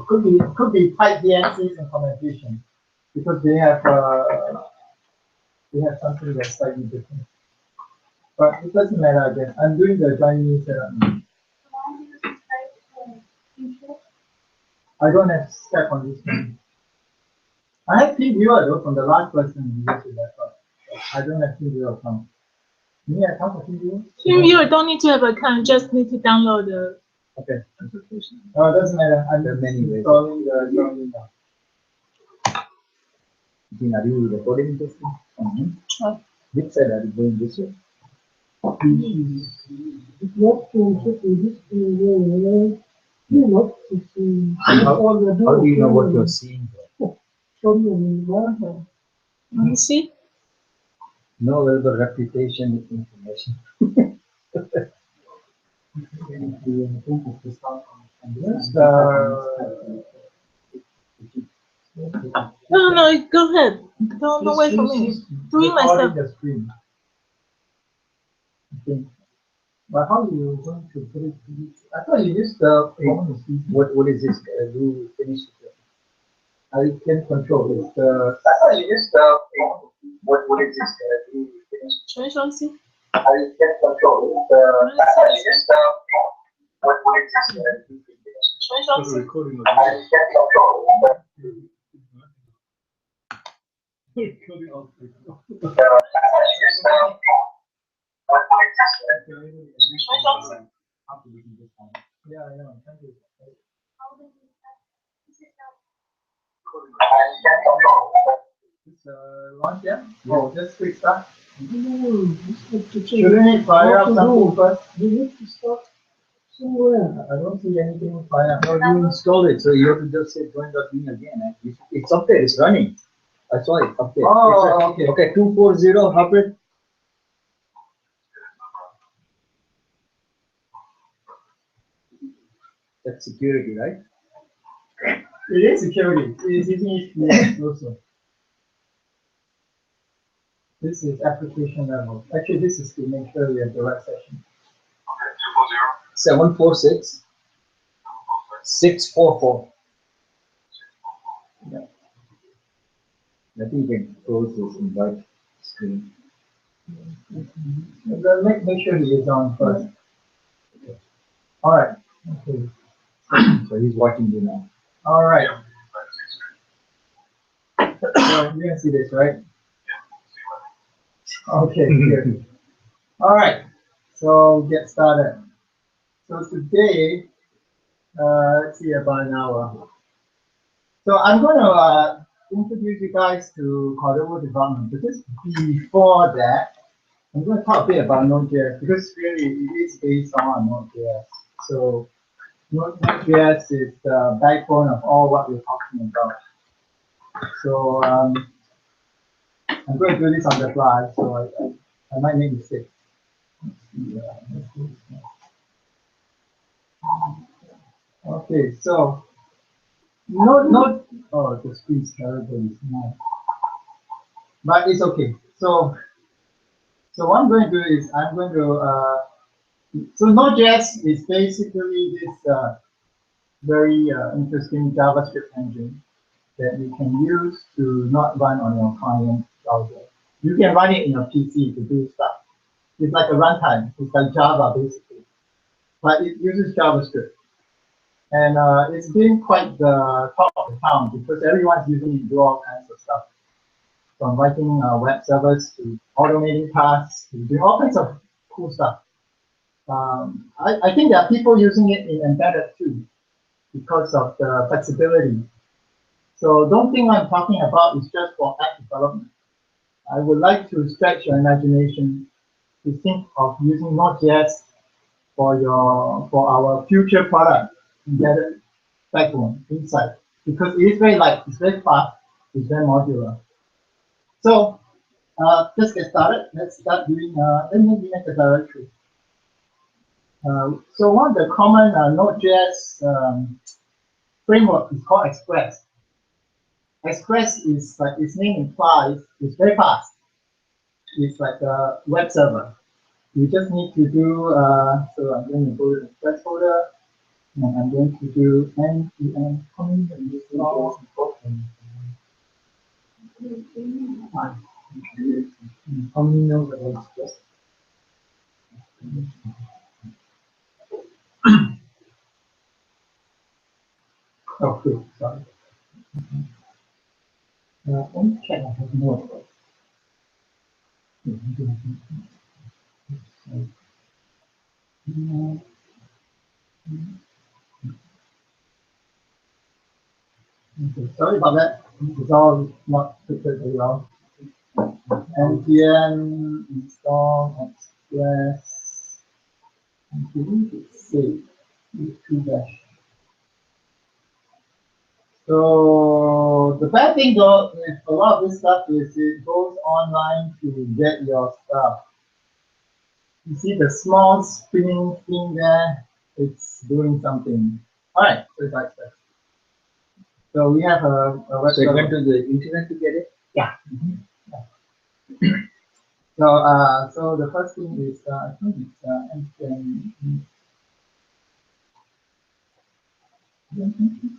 Could be type DNCs and communication because they have something that's slightly different. But it doesn't matter again. I'm doing the join me setup now. I don't have step on this one. I have TeamViewer though from the last person. I don't have TeamViewer account. You need an account for TeamViewer? TeamViewer don't need to have an account, just need to download the application. Oh, it doesn't matter. I'm installing the join now. Are you recording this one? Which side are you going this way? How do you know what you're seeing? You see? No verbal reputation information. No, go ahead. Don't wait for me. Doing my stuff. The screen. Okay. But how you going to put it? I thought you used the what is this? Do finish it? I can control it. I thought you used the what is this? Do finish it? 全双星。 I can control it. I thought you used the what is this? Do finish it? 全双星。 I can control it. Yeah, I know. Thank you. Launch, yeah? Oh, just quick start. Shouldn't it fire up something first? You need to start somewhere. I don't see anything fire up. No, you install it, so you have to just say join.me again. It's up there, it's running. I saw it up there. Oh, okay. Okay, 240, Harpreet. That's security, right? It is security. It is using HPS also. This is application level. Actually, this is to make sure we have the right session. 746 644. Yeah. I think you can close this invite screen. Make sure he is on first. Okay. All right. Okay. So he's watching you now. All right. So you can see this, right? Okay, good. All right. So get started. So today, let's see about an hour. So I'm going to introduce you guys to Cordova development. But just before that, I'm going to talk a bit about Node.js because really it is based on Node.js. So Node.js is the backbone of all what we're talking about. So I'm going to do this on the fly, so I might make mistakes. Okay, so oh, the screen is terrible. But it's okay. So what I'm going to do is I'm going to so Node.js is basically this very interesting JavaScript engine that you can use to not run on your client browser. You can run it in your PC to do stuff. It's like a runtime. It's like Java basically, but it uses JavaScript. And it's been quite the top of the town because everyone's using it to do all kinds of stuff. From writing web servers to automating tasks to doing all kinds of cool stuff. I think there are people using it in embedded too because of the flexibility. So don't think I'm talking about is just for app development. I would like to stretch your imagination to think of using Node.js for our future product embedded backbone inside because it is very light, it's very fast, it's very modular. So let's get started. Let's start doing. Let me make a directory. So one of the common Node.js framework is called Express. Express is like its name implies, it's very fast. It's like a web server. You just need to do. So I'm going to go to the Express folder. And I'm going to do npm commit install How many knows about this? okay, sorry. Okay, I have no idea. Okay, sorry about that. It's all not prepared very well. npm install express. I believe it's safe. Two dash. So the bad thing though with a lot of this stuff is it goes online to get your stuff. You see the small spinning thing there? It's doing something. Alright, so it's like that. So we have a web So you server. went to the internet to get it? Yeah. So the first thing is I think it's npm.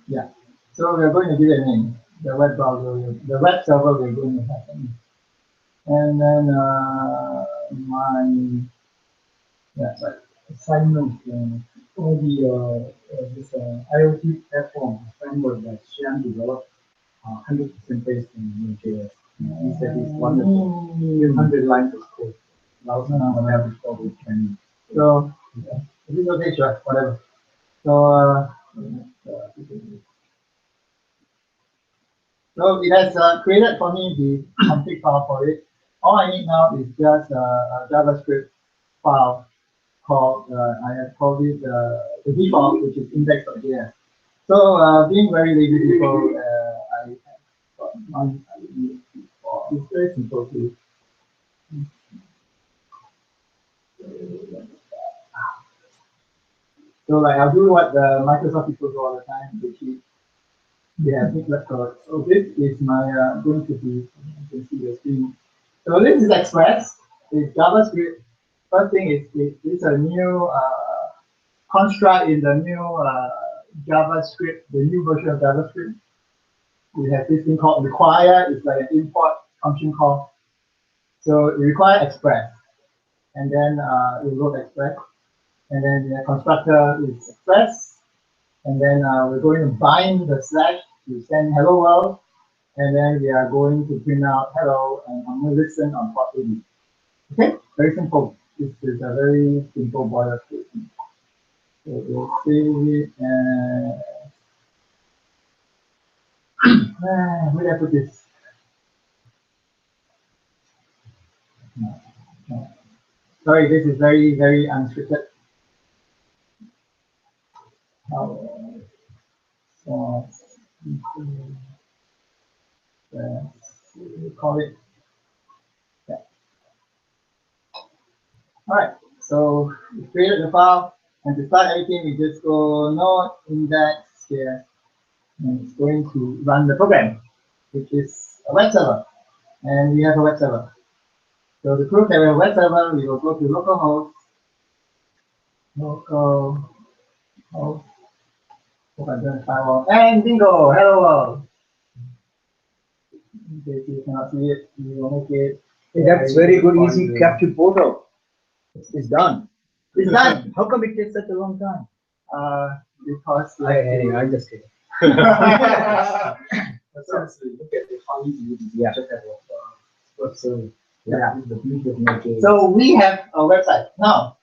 Yeah. So we're going to give it a name. The web browser, the web server we're going to have a name. And then sorry. Assignment, all the this IoT platform framework that Xian developed, 100% based in Node.js. He said it's wonderful. 100 lines of code. Allows us to have trouble training. So is it okay? Sure, whatever. So so it has created for me the config file for it. All I need now is just a JavaScript file called I have called it the default, which is index.js. So being very lazy people, I have got one I need for it's very simple to so like I'll do what the Microsoft people do all the time, which is they have big code. So this is my going to be you can see the screen. So this is Express. It's JavaScript. First thing is it's a new construct in the new JavaScript, the new version of JavaScript. We have this thing called require. It's like an import function call. So it require Express, and then you load Express, and then the constructor is Express, and then we're going to bind the slash to send hello world, and then we are going to print out hello, and I'm going to listen on port 80. Okay, very simple. This is a very simple boilerplate. So we'll save it and where did I put this? No. Sorry, this is very, very unscripted. So we call it. Yeah. All right. So we created the file, and to start everything, we just go node index here, and it's going to run the program, which is a web server, and we have a web server. So to prove that we have a web server, we will go to localhost, localhost. Hope I don't firewall, and bingo, hello world. In case you cannot see it, we will make it. That's very good, easy capture photo. It's done. It's done. How come it takes such a long time? Because Anyway, I just kidding. Seriously, look at it, how easy it is. Yeah. Just have a web server. Yeah. This is the beauty of Node.js. So we have a website now.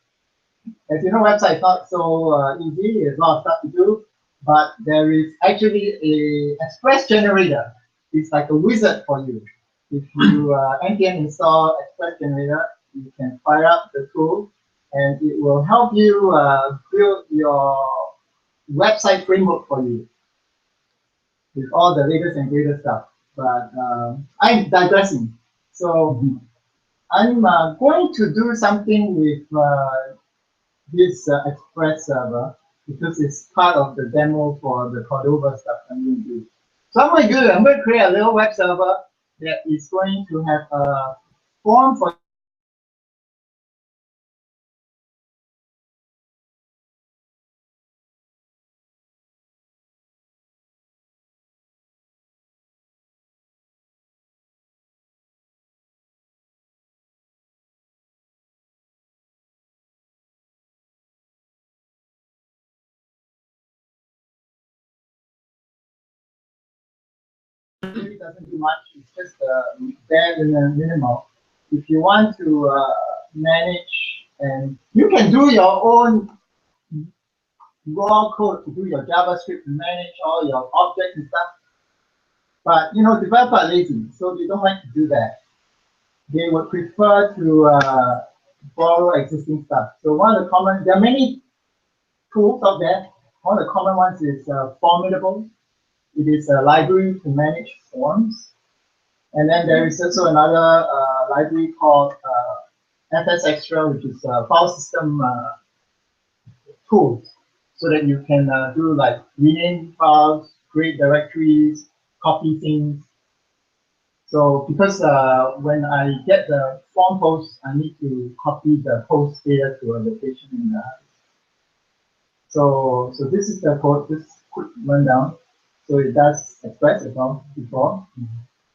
As you know, website is not so easy. There's a lot of stuff to do, but there is actually a Express generator. It's like a wizard for you. If you npm install Express generator, you can fire up the tool, and it will help you build your website framework for you with all the latest and greatest stuff. But I'm digressing. So I'm going to do something with this Express server because it's part of the demo for the Cordova stuff I'm going to do. So I'm going to create a little web server that is going to have a form for really doesn't do much. It's just bare minimal. If you want to manage, and you can do your own raw code to do your JavaScript to manage all your objects and stuff. But you know, developers are lazy, so they don't like to do that. They would prefer to borrow existing stuff. So one of the common, there are many tools out there. One of the common ones is Formidable. It is a library to manage forms. And then there is also another library called FS Extra, which is a file system tools, so that you can do like rename files, create directories, copy things. So because when I get the form post, I need to copy the post data to a location in the so this is the code, this quick rundown. So it does Express as well before.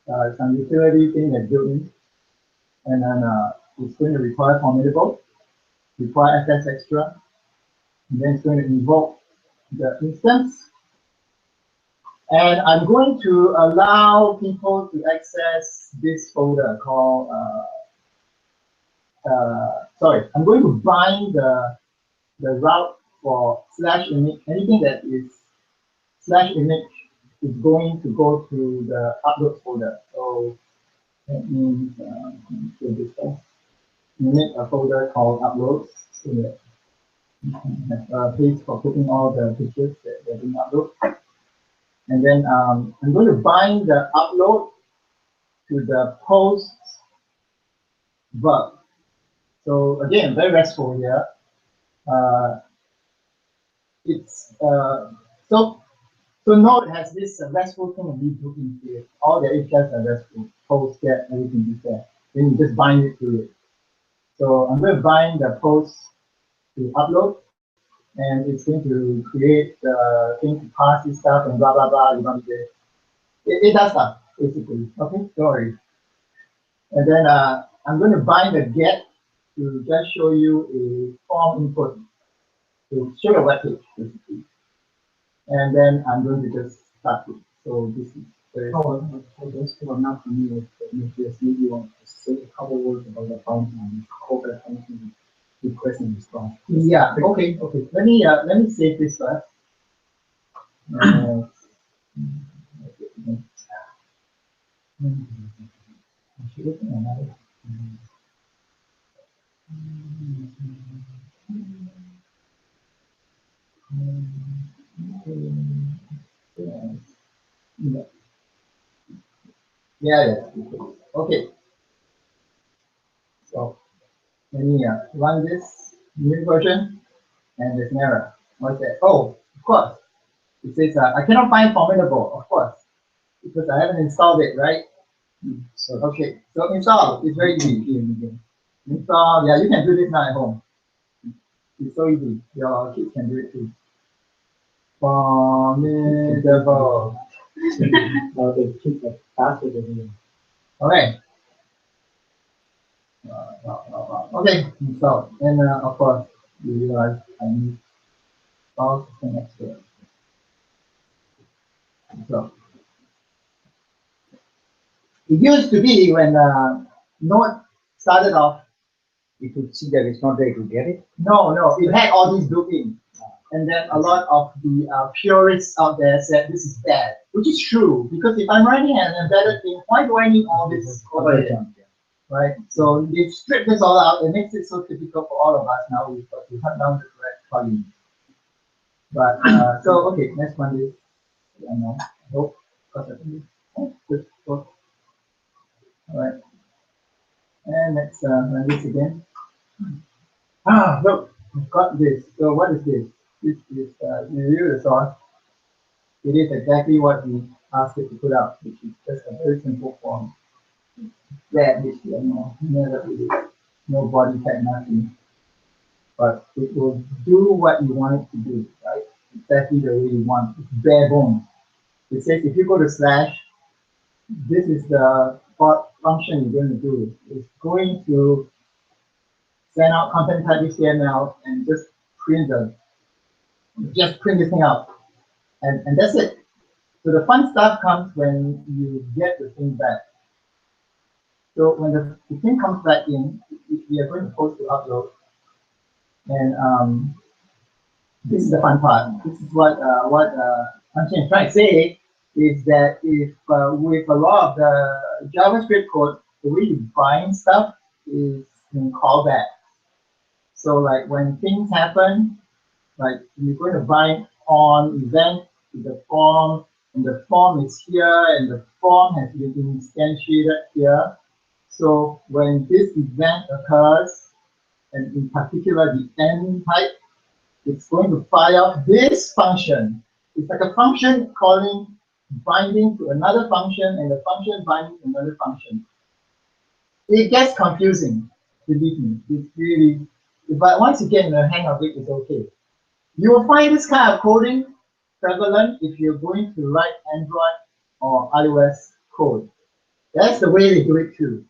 Some utility thing that's built in. And then it's going to require Formidable, require FS Extra, and then it's going to invoke the instance. And I'm going to allow people to access this folder called, sorry, I'm going to bind the route for /image. Anything that is /image is going to go to the upload folder. So that means do this first. You make a folder called uploads. So that you can have a place for putting all the pictures that are being uploaded. And then I'm going to bind the upload to the post verb. So again, very RESTful here. It's so Node has this RESTful thing and we built into it. All the APIs are RESTful. Post, get, everything is there. Then you just bind it to it. So I'm going to bind the post to upload, and it's going to create the thing to pass this stuff and blah blah blah. You don't need it does stuff basically. Okay, don't worry. And then I'm going to bind the get to just show you a form input to show your web page basically. And then I'm going to just start it. So this is very For those who are not familiar with Node.js, maybe you want to say a couple words about the boundary and cover anything request and response. yeah. Okay. Let me save this first. Yeah. Okay. So let me run this new version, and there's an error. What's that? Oh, of course. It says I cannot find Formidable, of course, because I haven't installed it, right? So okay, so install. It's very easy. Install. Yeah, you can do this now at home. It's so easy. Your kids can do it too. Formidable. Now the kids are faster than you. Okay. Okay, install. And of course, you realize I need file system expert. So it used to be when Node started off, You could see that it's not there to get it. no, it had all these built-in. And then a lot of the purists out there said this is bad, which is true, because if I'm writing an embedded thing, why do I need all this overhead, right? So they stripped this all out. It makes it so difficult for all of us now. We've got to hunt down the correct plugin. But so okay, next one is I know. Nope. Good. All right. And let's run this again. Look, I've got this. So what is this? This is review the source. It is exactly what we asked it to put out, which is just a very simple form. That HTML, no body tag, nothing. But it will do what you want it to do, right? Exactly the way you want. It's bare bones. It says if you go to slash, this is the function you're going to do. It's going to send out content type HTML and just print this thing out. And that's it. So the fun stuff comes when you get the thing back. So when the thing comes back in, we are going to post to upload. And this is the fun part. This is what I'm trying to say is that if with a lot of the JavaScript code, the way you bind stuff is in callback. So like when things happen, like you're going to bind on event to the form, and the form is here, and the form has been instantiated here. So when this event occurs, and in particular the end type, it's going to fire out this function. It's like a function calling, binding to another function, and the function binding to another function. It gets confusing, believe me. It's really, but once you get in the hang of it, it's okay. You will find this kind of coding prevalent if you're going to write Android or iOS code. That's the way they do it too.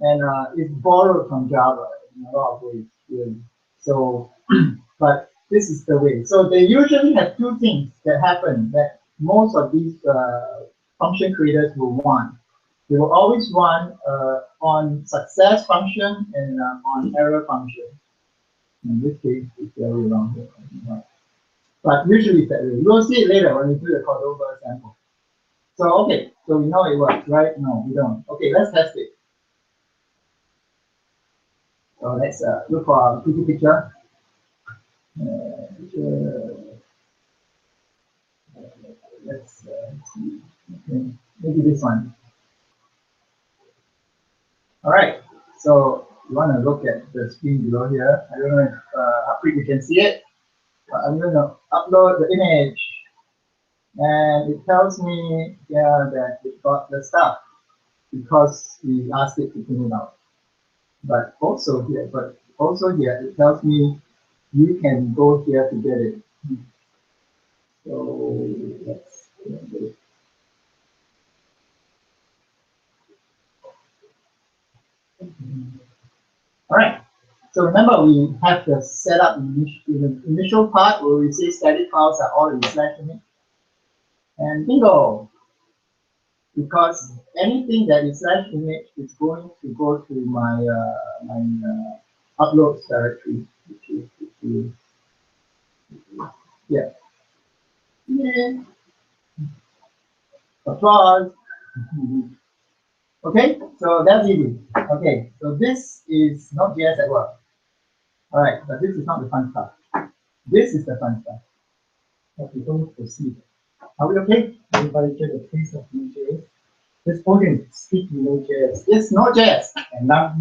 And it's borrowed from Java in a lot of ways, really. So, but this is the way. So they usually have two things that happen that most of these function creators will want. They will always want on success function and on error function. In this case, it's the other way around here. But usually it's that way. You'll see it later when we do the Cordova sample. So, okay, so we know it works, right? No, we don't. Okay, let's test it. So let's look for a pretty picture. Let's see. Okay, maybe this one. All right, so you want to look at the screen below here. I don't know if how quick you can see it, but I'm going to upload the image. And it tells me here that it got the stuff because we asked it to clean it out. But also here, it tells me you can go here to get it. So let's get it. All right. So remember, we have the setup in the initial part where we say static files are all in /image. And bingo! Because anything that is /image is going to go to my uploads directory, which is yeah. Yeah. Applause. Okay, so that's easy. Okay, so this is Node.js at work. All right, but this is not the fun stuff. This is the fun stuff. Okay, don't proceed. Are we okay? Everybody get a taste of Node.js. This program is speaking Node.js It's Node.js. and not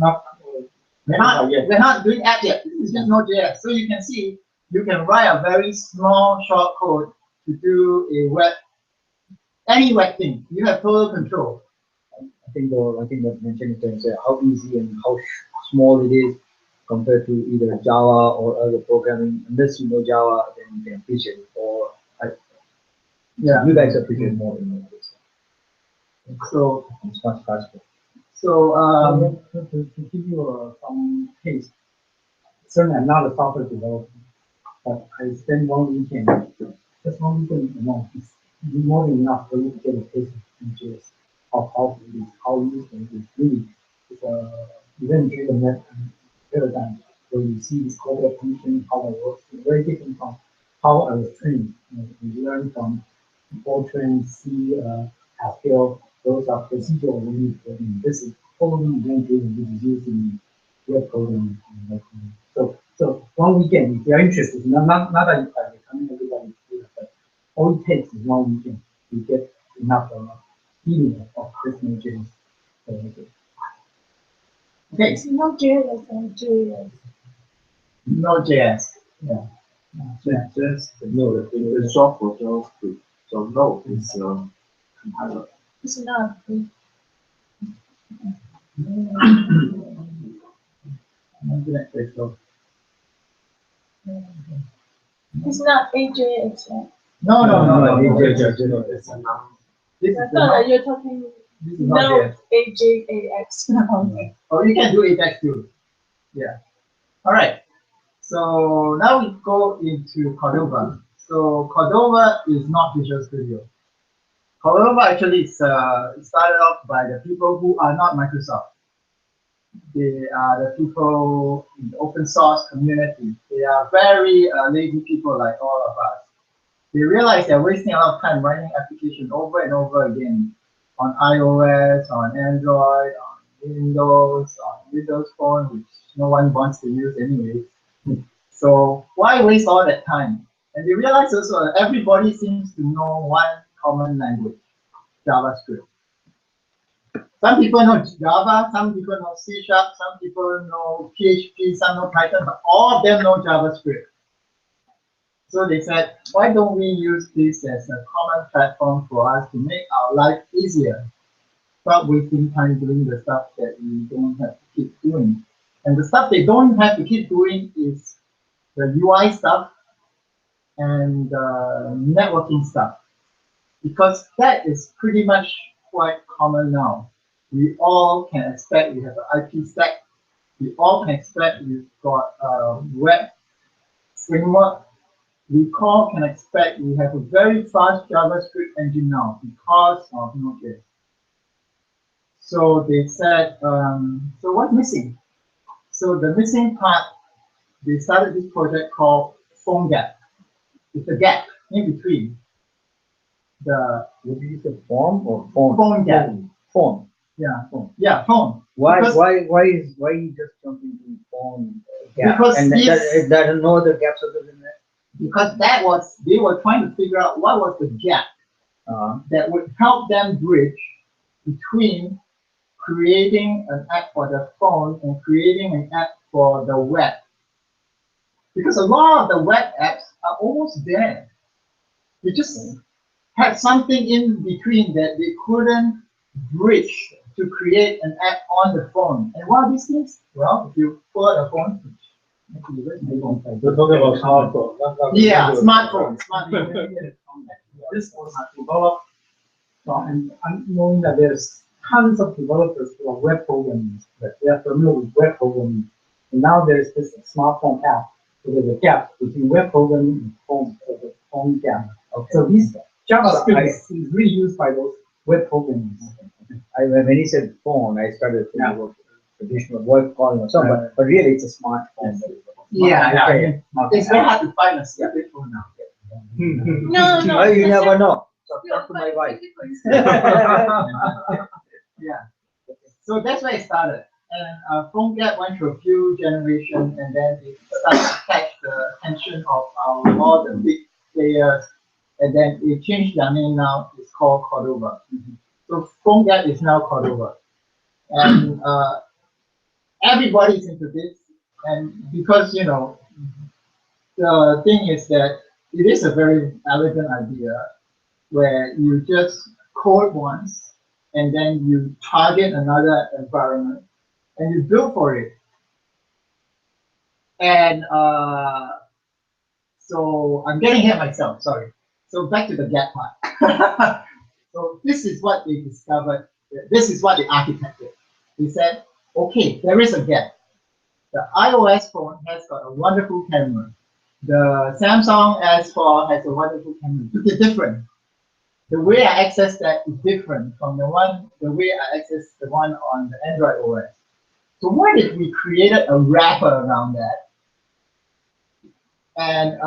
We're not doing app yet. This is just Node.js. So you can see you can write a very small short code to do a web, any web thing. You have total control. I think what mentioned in terms of how easy and how small it is compared to either Java or other programming. Unless you know Java, then you can appreciate it. Or Yeah. you guys appreciate more in this. So It's much faster. so to give you some taste. Certainly, I'm not a software developer, but I spent one weekend, just one weekend alone. It's more than enough for you to get a taste of Node.js, how powerful it is, how useful it is. Really, it's a event-driven paradigm where you see this code function, how it works. It's very different from how I was trained. We learn from Fortran, C, Haskell. Those are procedural oriented coding. This is totally event-driven, which is used in web coding. So one weekend, if you're interested, not that you can recommend everybody to do it, but all it takes is one weekend to get enough feeling of this Node.js. okay, It's Node.js and JS. Node.js. Yeah. Just no, the short for JavaScript. So no is compiler. It's not. It's not AJX, right? No. It's This is I thought that you're talking this is no Node.js. AJAX. Okay. Oh, you can do Ajax too. Yeah. All right. So now we go into Cordova. So Cordova is not Visual Studio. Cordova actually is started off by the people who are not Microsoft. They are the people in the open source community. They are very lazy people like all of us. They realize they're wasting a lot of time writing applications over and over again on iOS, on Android, on Windows Phone, which no one wants to use anyway. So why waste all that time? And they realize also that everybody seems to know one common language, JavaScript. Some people know Java, some people know C#, some people know PHP, some know Python, but all of them know JavaScript. So they said, why don't we use this as a common platform for us to make our life easier? Stop wasting time doing the stuff that we don't have to keep doing. And the stuff they don't have to keep doing is the UI stuff and networking stuff. Because that is pretty much quite common now. We all can expect we have an IP stack. We all can expect we've got a web framework. We all can expect we have a very fast JavaScript engine now because of Node.js. So they said, so what's missing? So the missing part, they started this project called PhoneGap. It's a gap in between the Would you use a form or phone? PhoneGap. Phone. Yeah, Phone. yeah, phone. Why Because- why you just jumping to phone gap? Because and this- there are no other gaps other than that. Because they were trying to figure out what was the gap that would help them bridge between creating an app for the phone and creating an app for the web. Because a lot of the web apps are almost there. They just had something in between that they couldn't bridge to create an app on the phone. And one of these things, well, if you pull out a phone, We're talking about smartphone. yeah, smartphone. This was developed, and knowing that there's tons of developers who are web programmers, that they are familiar with web programming. And now there's this smartphone app, so there's a gap between web programming and the phone gap. Okay. So this JavaScript I- is really used by those web programmers. When he said phone, I started thinking about traditional VoIP calling or something, but really it's a smartphone. Yeah, Okay. it's very hard to find a stupid phone now. No, no. Well, you never know. So Yeah, talk to my but wife. Yeah. So that's where it started. And PhoneGap went through a few generations, and then it started to catch the attention of all the big players, and then it changed their name now. It's called Cordova. So PhoneGap is now Cordova, and everybody's into this. And because the thing is that it is a very elegant idea, where you just code once, and then you target another environment, and you build for it. And so I'm getting ahead of myself, sorry. So back to the gap part. So this is what they discovered. This is what they architected. They said, okay, there is a gap. The iOS phone has got a wonderful camera. The Samsung S4 has a wonderful camera. But they're different. The way I access that is different from the way I access the one on the Android OS. So what if we created a wrapper around that, and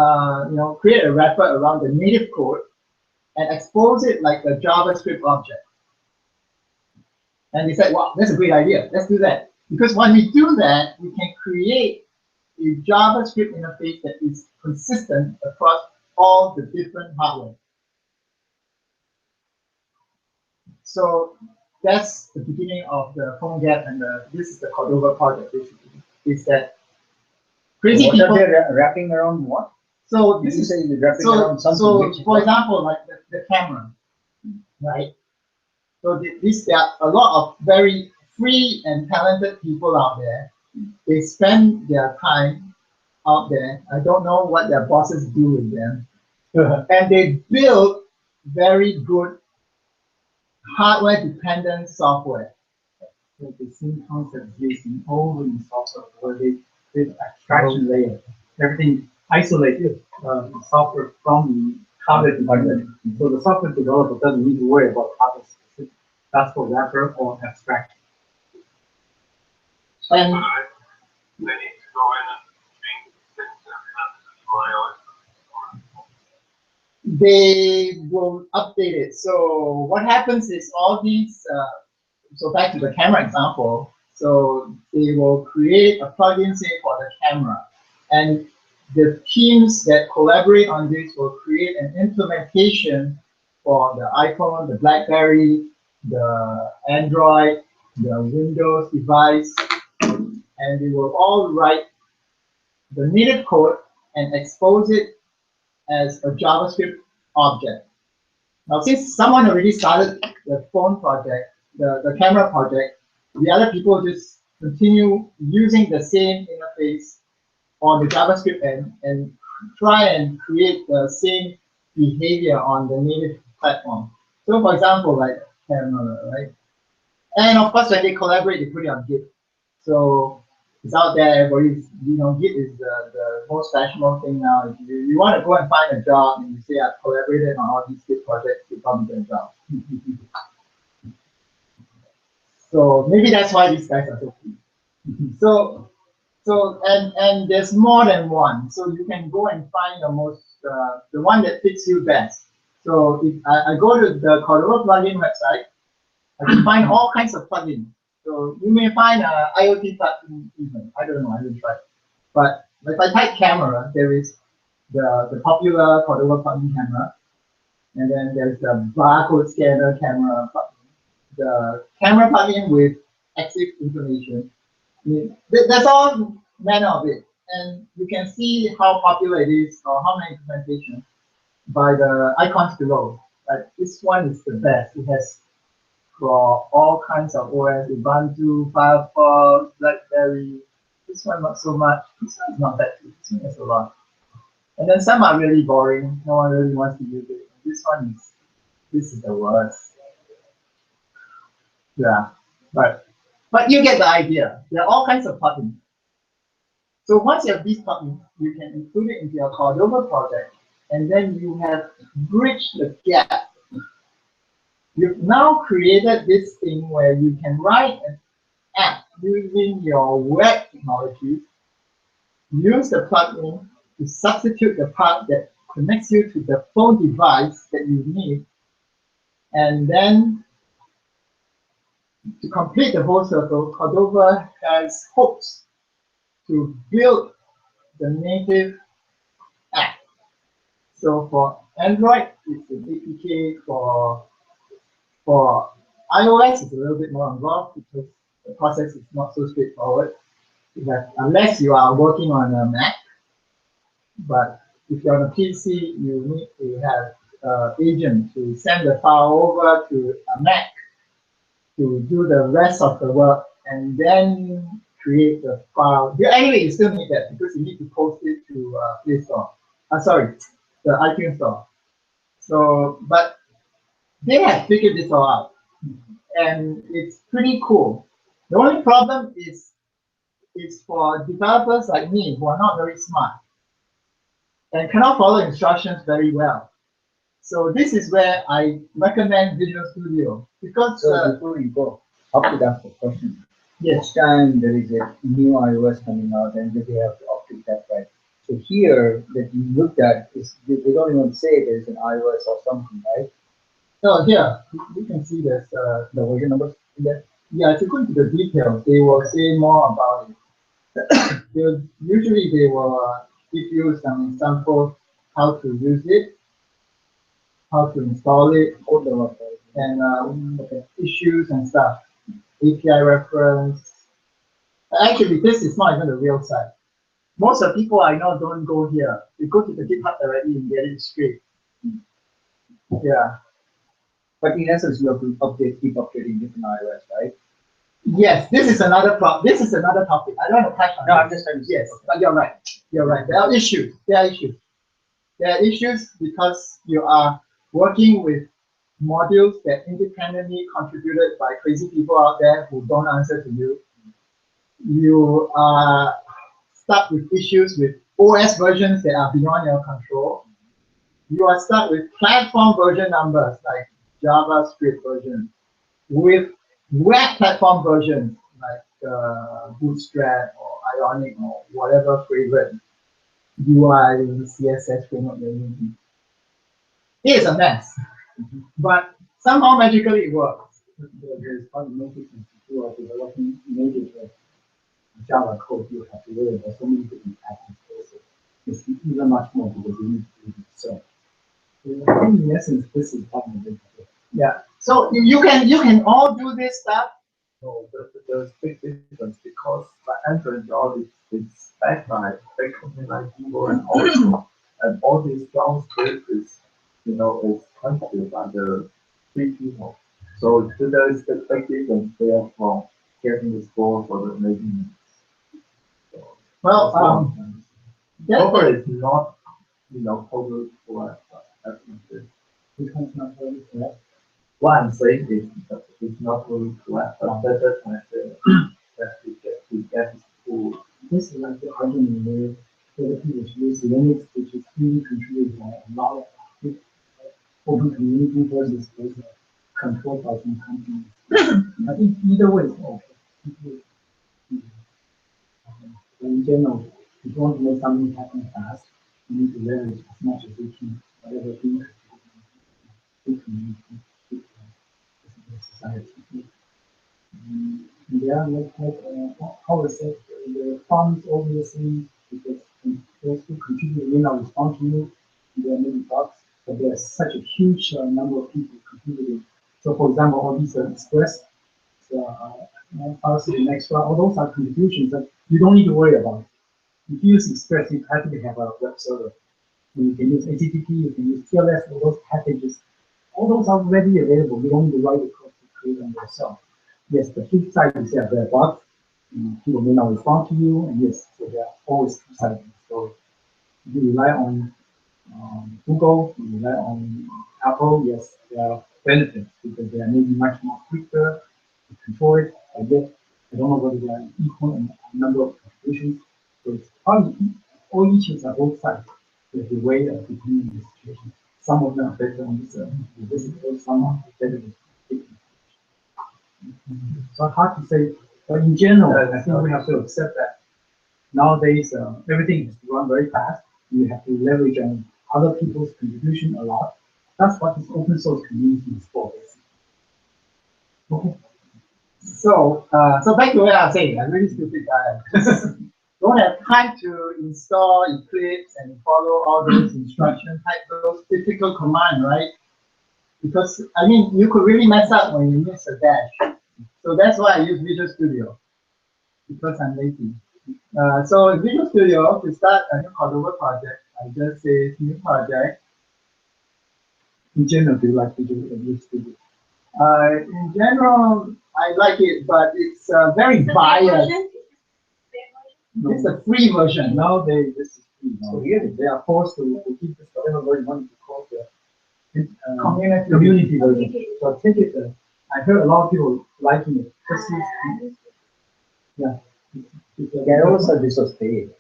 create a wrapper around the native code and expose it like a JavaScript object? And they said, wow, that's a great idea. Let's do that. Because when we do that, we can create a JavaScript interface that is consistent across all the different hardware. So that's the beginning of the PhoneGap, and this is the Cordova project. Basically, is that crazy What people? are they wrapping around what? So Did this you is say you're wrapping around something? so which is for what? example, like the camera, right? So there are a lot of very free and talented people out there. They spend their time out there. I don't know what their bosses do with them, and they build very good hardware-dependent software. So the same concept used in all the software, where they create abstraction layer. Everything isolated software from the target development. So the software developer doesn't need to worry about target specific. That's for wrapper or abstract. And They need to go in and change things that they will update it. So what happens is all these, so back to the camera example, so they will create a plugin, say, for the camera. And the teams that collaborate on this will create an implementation for the iPhone, the BlackBerry, the Android, the Windows device, and they will all write the native code and expose it as a JavaScript object. Now, since someone already started the phone project, the camera project, the other people just continue using the same interface on the JavaScript end and try and create the same behavior on the native platform. So, for example, like camera, right? And of course, when they collaborate, they put it on Git. So it's out there. Everybody's, Git is the most fashionable thing now. If you want to go and find a job and you say, I've collaborated on all these Git projects, you probably get a job. So maybe that's why these guys are so cool. And there's more than one. So you can go and find the one that fits you best. So if I go to the Cordova plugin website, I can find all kinds of plugins. So you may find an IoT plugin even. I don't know, I haven't tried. But if I type camera, there is the popular Cordova plugin camera. And then there's the barcode scanner camera plugin. The camera plugin with EXIF information. That's all manner of it. And you can see how popular it is or how many implementations by the icons below. Like this one is the best. It has for all kinds of OS, Ubuntu, Firefox, BlackBerry. This one not so much. This one is not that good. This one has a lot. And then some are really boring. No one really wants to use it. This is the worst. Yeah, but you get the idea. There are all kinds of plugins. So once you have these plugins, you can include it into your Cordova project, and then you have bridged the gap. You've now created this thing where you can write an app using your web technology, use the plugin to substitute the part that connects you to the phone device that you need, and then to complete the whole circle, Cordova has hopes to build the native app. So for Android, it's an APK. For iOS, it's a little bit more involved because the process is not so straightforward. Unless you are working on a Mac, but if you're on a PC, you need to have an agent to send the file over to a Mac to do the rest of the work and then create the file. Anyway, you still need that because you need to post it to Play Store. The iTunes Store. So, but they have figured this all out, and it's pretty cool. The only problem is for developers like me who are not very smart and cannot follow instructions very well. So this is where I recommend Visual Studio because Before you go, up to that question. yes, Each time there is a new iOS coming out, and they have to update that, right? So here that you looked at is they don't even say there's an iOS or something, right? so here you can see there's The version numbers in there. yeah. If you go into the details, they will say more about it. Usually they will give you some examples how to use it, how to install it, and issues and stuff, API reference. Actually, this is not even the real site. Most of the people I know don't go here. They go to the GitHub directly and get it straight. Yeah. But in essence, you have to keep updating different iOS, right? Yes, this is another This is another topic. I don't want to touch on. No, this. I'm just trying to say. Yes, but you're right. You're right. There are issues. There are issues because you are working with modules that independently contributed by crazy people out there who don't answer to you. You are stuck with issues with OS versions that are beyond your control. you are stuck with platform version numbers like JavaScript version, with web platform versions like Bootstrap or Ionic or whatever favorite UI, CSS framework you're using. It is a mess, but somehow magically it works. There is probably no difference if you are developing native Java code. You have to worry about so many different packages. Also, it's even much more because you need to do it yourself. So, in essence, this is probably Yeah. So you can all do this stuff. No, there's big difference because the Android all it's backed by big company like Google and also and all these JavaScript is is contributed by the three people. So there is the big difference there from getting the score for the making. So, Well, that- Docker is not totally correct. That's not it. this one's not very correct. What I'm saying is that it's not really correct, but that's my saying that we get to This is like the argument where other people use Linux, which is freely contributed by a lot of open community versus those controlled by some companies. I think either way is okay. But in general, if you want to make something happen fast, you need to leverage as much as you can, whatever thing big community, big society. Yeah, how is it? The funds obviously because those who contribute may not respond to you. There may be bugs, but there's such a huge number of people contributing. So, for example, all these Express, policy and extra, all those are contributions that you don't need to worry about. If you use Express, you have to have a web server. You can use HTTP, you can use TLS, all those packages. All those are readily available. You don't need to write the code to create them yourself. Yes, the flip side is that there are bugs. People may not respond to you, and yes, so there are always two sides. So if you rely on Google, you rely on Apple, yes, there are benefits because they are maybe much more quicker to control it. I guess I don't know whether they are equal in number of contributions. So it's probably all issues are both sides. There's a way of determining the situation. Some of them are better on this approach, some are better with it. So hard to say, but in general, I think we have to accept that nowadays everything is run very fast. You have to leverage on other people's contribution a lot. That's what this open source community is for. Okay. So back to what I was saying, I'm really stupid guy. Don't have time to install Eclipse and follow all those instructions, type those difficult commands, right? Because I mean, you could really mess up when you miss a dash. So that's why I use Visual Studio, because I'm lazy. So in Visual Studio, to start a new Cordova project, I just say new project. In general, do you like Visual Studio? In general, I like it, but it's very biased. It's a free version. Now this is free. So really, they are forced to keep this whatever version one to call the community version. So take it. I heard a lot of people liking it. This is, yeah. There also this was paid.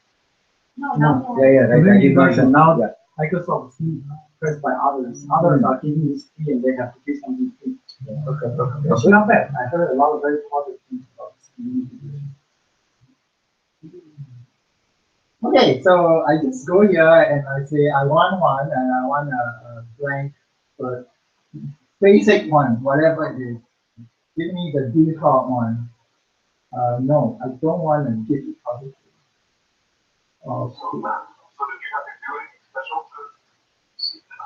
No. Yeah, right. Community version now Yeah. Microsoft is pressed by others. Others are giving this free and they have to give something free. It's not bad. I heard a lot of very positive things about this community version. Okay, so I just go here and I say I want one and I want a blank, but basic one, whatever it is. Give me the default one. No, I don't want to give it publicly. Oh, So did you have to do anything special to see the,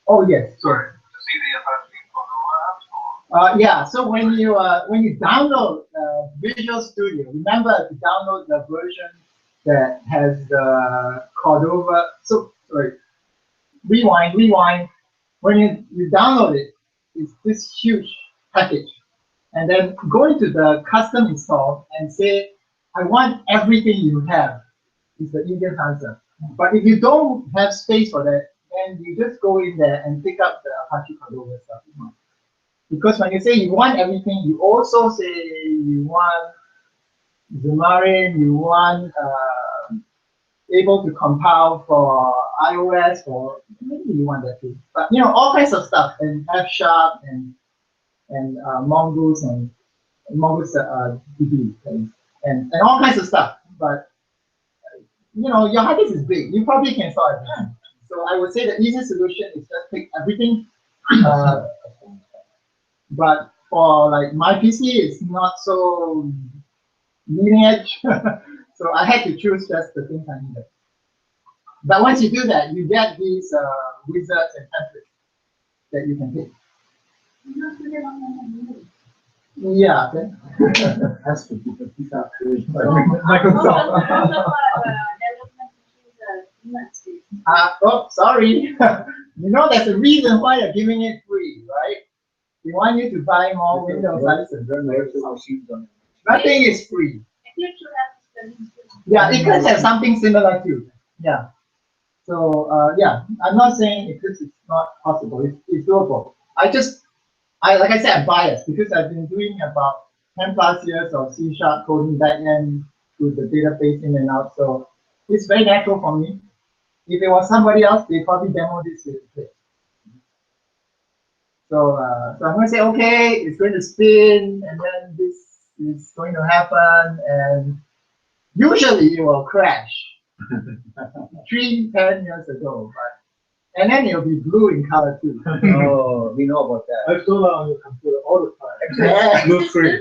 oh yes, yes. to see the Apache Cordova apps? Or? Yeah, so when you download Visual Studio, remember to download the version that has the Cordova. So sorry, rewind. When you download it, it's this huge package, and then go into the custom install and say, I want everything you have. Is the easiest answer. But if you don't have space for that, then you just go in there and pick up the Apache Cordova stuff. Because when you say you want everything, you also say you want Xamarin, you want able to compile for iOS, or maybe you want that too. But you know, all kinds of stuff, and F Sharp and Mongoose and Mongoose DB and all kinds of stuff. But you know, your hard disk is big. You probably can solve everything. So I would say the easiest solution is just pick everything. But for like my PC, it's not so leading edge. So I had to choose just the things I needed. But once you do that, you get these wizards and templates that you can pick. Yeah. Okay. Has to be the pizza creation by Microsoft. Microsoft. Oh, sorry. You know, there's a reason why they're giving it free, right? They want you to buy more Windows licenses. Nothing is free. Yeah, Eclipse has something similar too. Yeah. So yeah, I'm not saying Eclipse is not possible. It's doable. Like I said, I'm biased because I've been doing about 10 plus years of C# coding backend to the database in and out. So it's very natural for me. If it was somebody else, they probably demo this with Eclipse. So so I'm going to say, okay, it's going to spin, and then this is going to happen, and usually it will crash. 10 years ago, but and then it'll be blue in color too. Oh, we know about that. I saw that on your computer all the time. Yeah. Blue screen.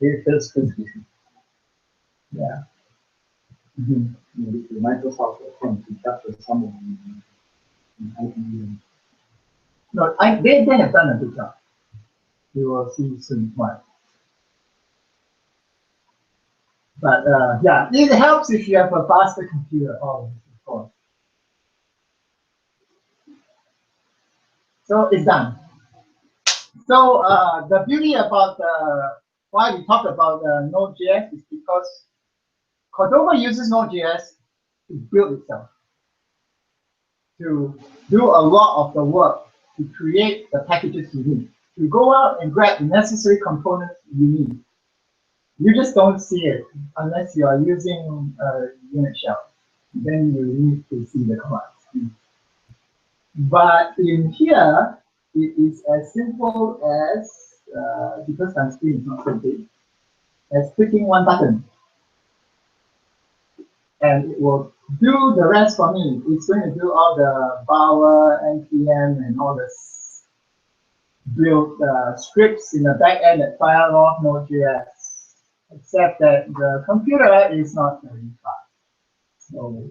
It feels good. Yeah. Maybe the Microsoft account to capture some of them. I can No, they have done a good job. You will see soon why. But yeah, it helps if you have a faster computer, always, of course. So it's done. So the beauty about why we talk about Node.js is because Cordova uses Node.js to build itself, to do a lot of the work to create the packages you need, to go out and grab the necessary components you need. You just don't see it unless you are using a unit shell. Then you need to see the commands. But in here, it is as simple as, because my screen is not so big, as clicking one button. And it will do the rest for me. It's going to do all the Bower, NPM, and all this build scripts in the back end that fire off Node.js. Except that the computer is not very fast. So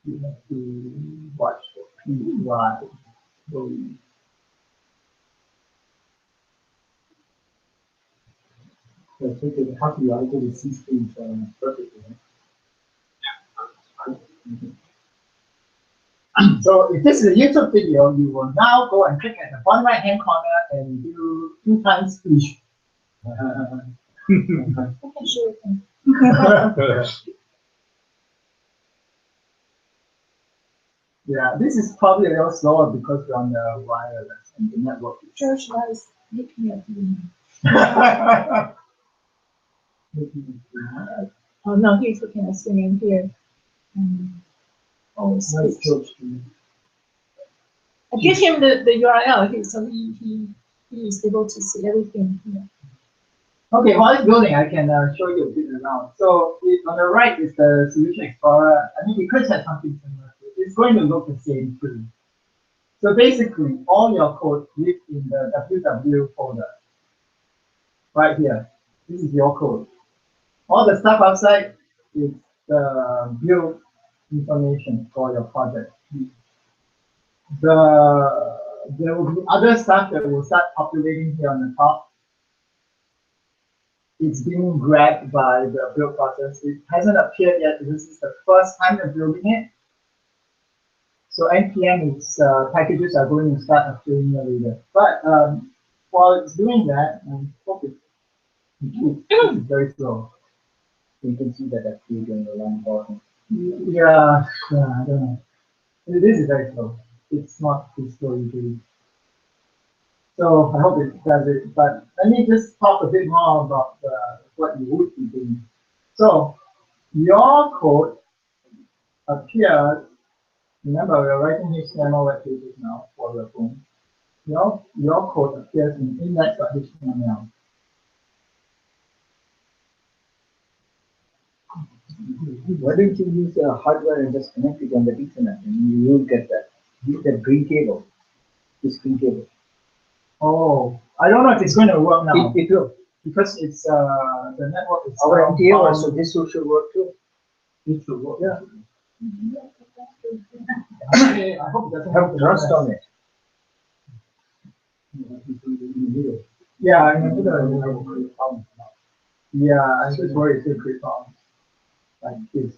you have to watch the PY. So take it happy you are able to see things perfectly. So if this is a YouTube video, you will now go and click at the bottom right hand corner and do 2 times each. I can show you. Yeah, this is probably a little slower because we're on the wireless and the network. George was looking at me. Oh no, he's looking at singing here. Oh, Nice speech. George. I give him the URL, so he is able to see everything here. Okay, while it's building, I can show you a bit around. So on the right is the Solution Explorer. I mean, it could have something similar. It's going to look the same too. So basically, all your code lives in the www folder. Right here. This is your code. All the stuff outside is the build information for your project. There will be other stuff that will start populating here on the top. It's being grabbed by the build process. It hasn't appeared yet. This is the first time they're building it. So NPM packages are going to start appearing later. But while it's doing that, I hope it's very slow. You can see that appeared in the line bottom. Yeah, I don't know. This is very slow. It's not too slow usually. So I hope it does it. But let me just talk a bit more about what you would be doing. So your code appears. Remember, we are writing HTML web pages now for your phone. Your code appears in index.html. Why don't you use hardware and just connect it on the Ethernet and you will get that. Use that green cable, this green cable. Oh, I don't know if it's going to work now It will. because it's the network is Our MTA bound. also, this should work too. It should work. Yeah. Okay, I hope it doesn't Have rust on it. Yeah, I know yeah, I'm just worried it's going to create problems like this.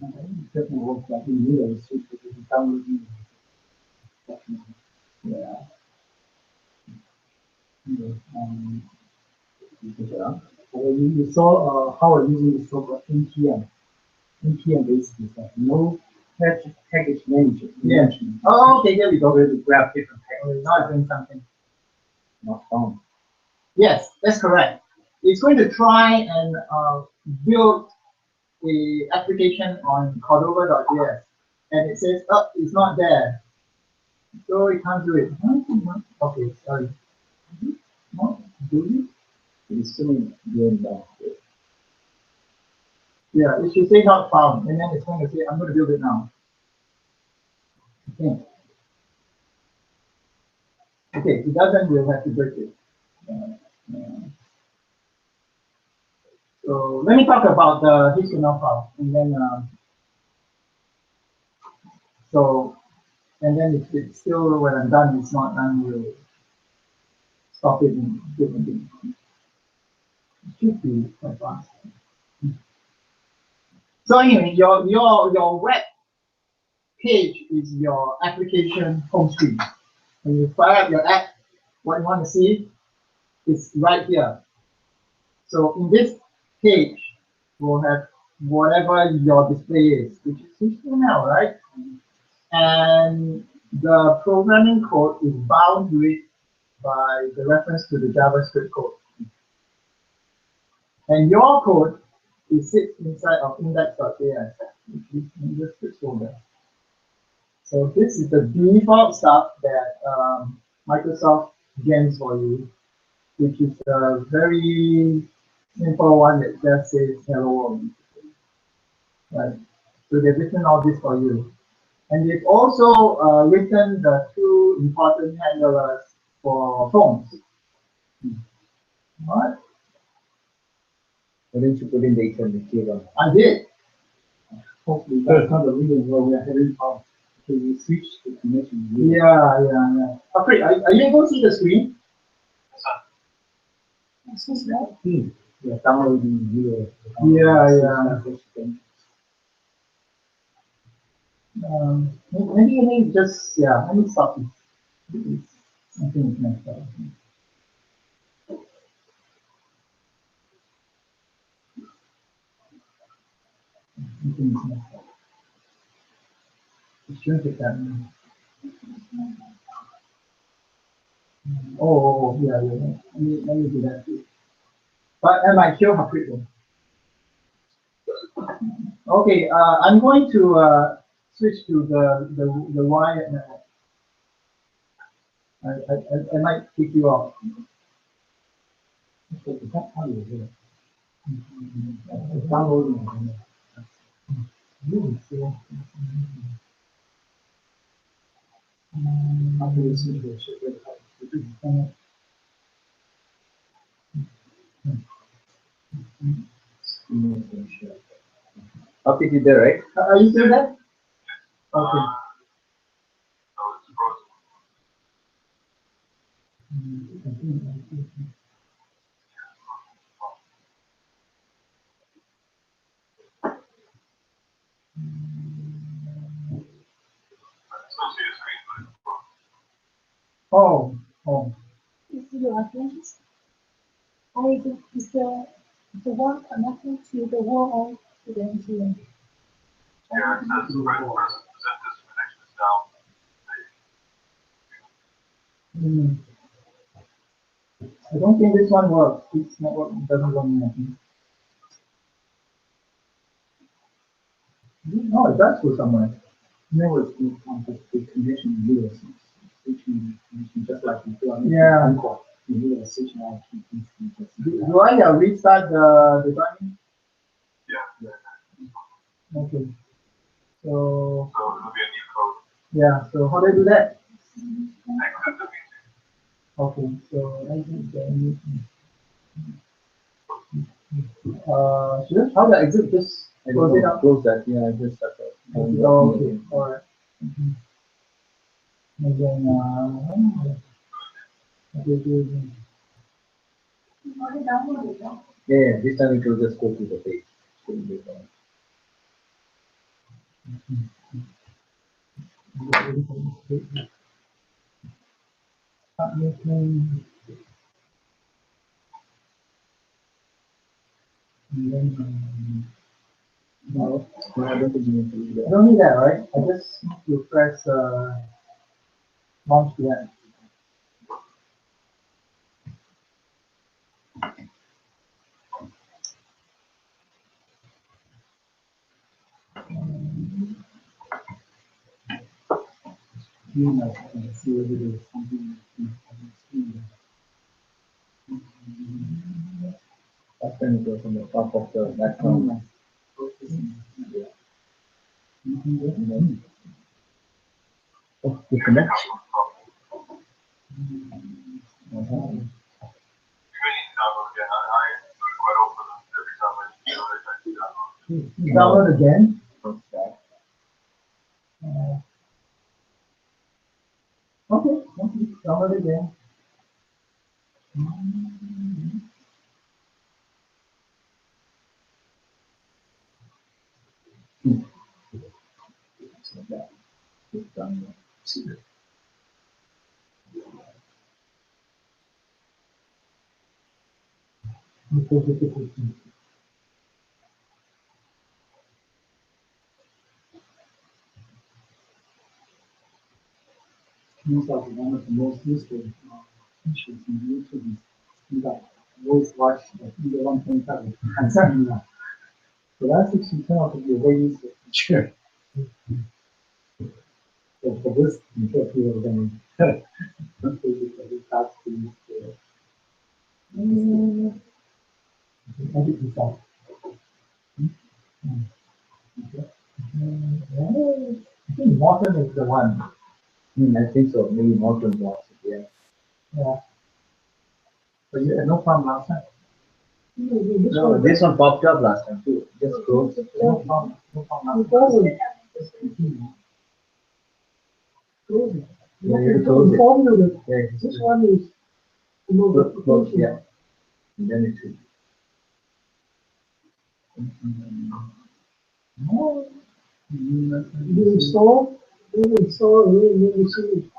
Definitely works like in Europe, it's just that it's downloading. Yeah. You saw how we're using this so-called NPM. NPM basically is like no package manager. Yeah. Oh, okay, there we go. Where to grab different Okay, packages. now I'm doing something. Not found. Yes, that's correct. It's going to try and build the application on Cordova.js, and it says, oh, it's not there. So it can't do it. Okay, sorry. No, do It's still going down. it? Yeah, it should say not found, and then it's going to say, I'm going to build it now. Okay. Okay, it doesn't, we'll have to break it. So let me talk about the HTML file, and then and then if it's still when I'm done, it's not done, we'll stop it and do it. It should be quite fast. So anyway, your web page is your application home screen. When you fire up your app, what you want to see is right here. So in this page, we'll have whatever your display is, which is HTML, right? And the programming code is bound to it by the reference to the JavaScript code. And your code is sits inside of index.js, which is in the script folder. So this is the default stuff that Microsoft gens for you, which is a very simple one that just says hello world. Right. So they've written all this for you. And they've also written the two important handlers for phones. All right. Why don't you put in the Ethernet cable? I did. Hopefully that's not the reason why we are having problems. So we switch the connection. Yeah. Okay, are you able to see the screen? We are downloading video. Yeah. Maybe just, let me stop it. Something is messed up. Something is messed up. It shouldn't take that long. Yeah. Let me do that too. But I might kill Harpreet though. Okay, I'm going to switch to the wired network. I might kick you off. Downloading. After we switch to ship. Up it is there, right? Are you still there? Okay. Oh. Is your address? Is the one connecting to the wall or to the NTN? Yeah, it says the right person present this connection is down. I don't think this one works. This network doesn't run anything. No, it does go somewhere. There was no contact with condition users, switching condition, just like you do on Yeah. Encore. You need a switching out key. Do I restart the timing? Yeah. Okay. So, So it'll be a new code. yeah, so how do I do that? Exit the meeting. Okay, so I think how do I exit this? I Close don't it know, up? close that, yeah, I just shut that. Oh, okay, alright. And then, okay, good. Yeah, this time it will just go to the page. Shouldn't be fine. Start making. And then, no, No, I don't think you need to do I that. don't need that, right? I just need to press, launch the app. You know, see whether there's something on the screen. Last time it was on the top of the background. Oh, you connect? You may need to download again. I do it quite often every time I do it. I download. Download again. What's that? Okay, download again. So that, it's done. See it. These are one of the most useful features in YouTube. You got voice watch either 1.5 and something like that. So that's actually turned out to be a very useful feature. So for this, I'm sure people are going to start to use edit this out. I think Morton is the one. I think so, maybe Morton blocks it, yeah. Yeah. But you had no problem last time. No, this one popped up last time too, just close. No problem last time. Yeah, you close it. Yeah, This just one is. close, yeah. And then it should. You install, you see.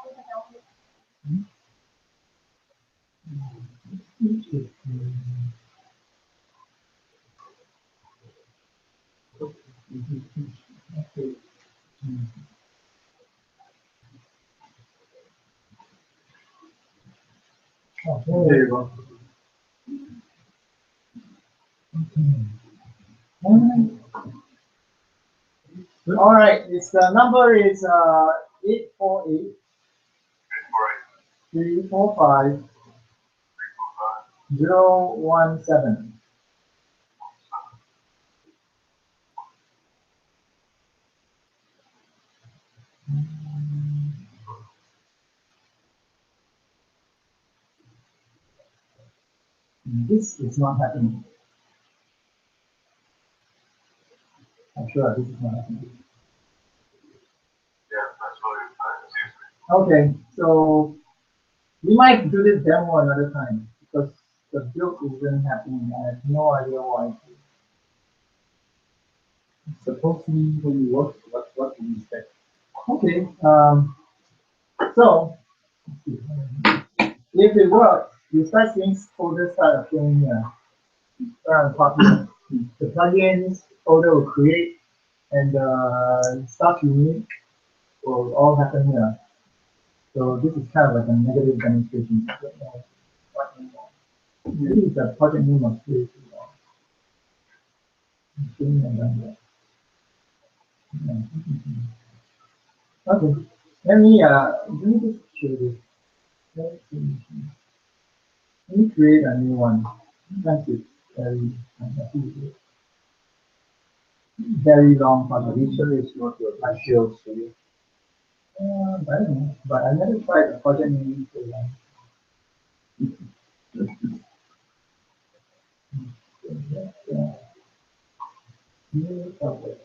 There you go. All right, its number is 848 345 017. This is not happening. I'm sure this is not happening. Yeah, that's really Okay, so we might do this demo another time because the build isn't happening. I have no idea why. Supposedly when you work, what do you expect? Okay, so if it works, you start seeing folders start appearing here. Popular. The plugins folder will create, and stuff you need will all happen here. So this is kind of like a negative demonstration. Maybe it's a project name of this. Okay, let me just show this. Let me create a new one. Sometimes it's very long Are for you sure it's not your Visual Studio? I don't know, but I never tried a project name so long. New project.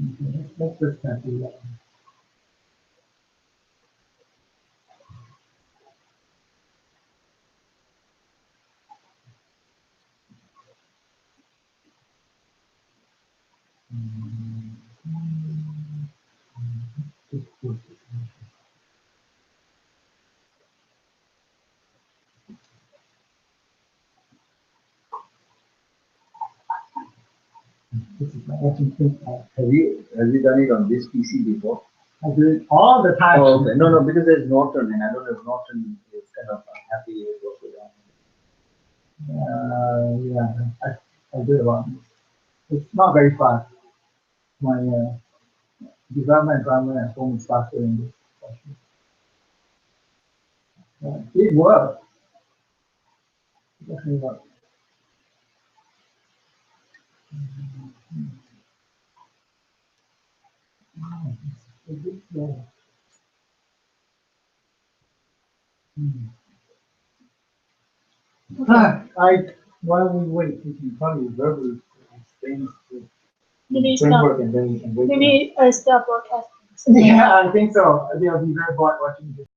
Okay, let's just start with that. Just put it. This is my open think. Have you done it on this PC before? I do it all the time. Oh, okay. No, because there's Norton, and I don't know if Norton is kind of unhappy with what we're doing. Yeah, I do it a lot. It's not very fast. My development environment at home is faster than this. It works. It definitely works. It's a bit slow. While we wait, we can probably verbally explain the Maybe stop. framework and then we can wait. Maybe I stop broadcasting. Yeah, I think so. They'll be very bored watching this.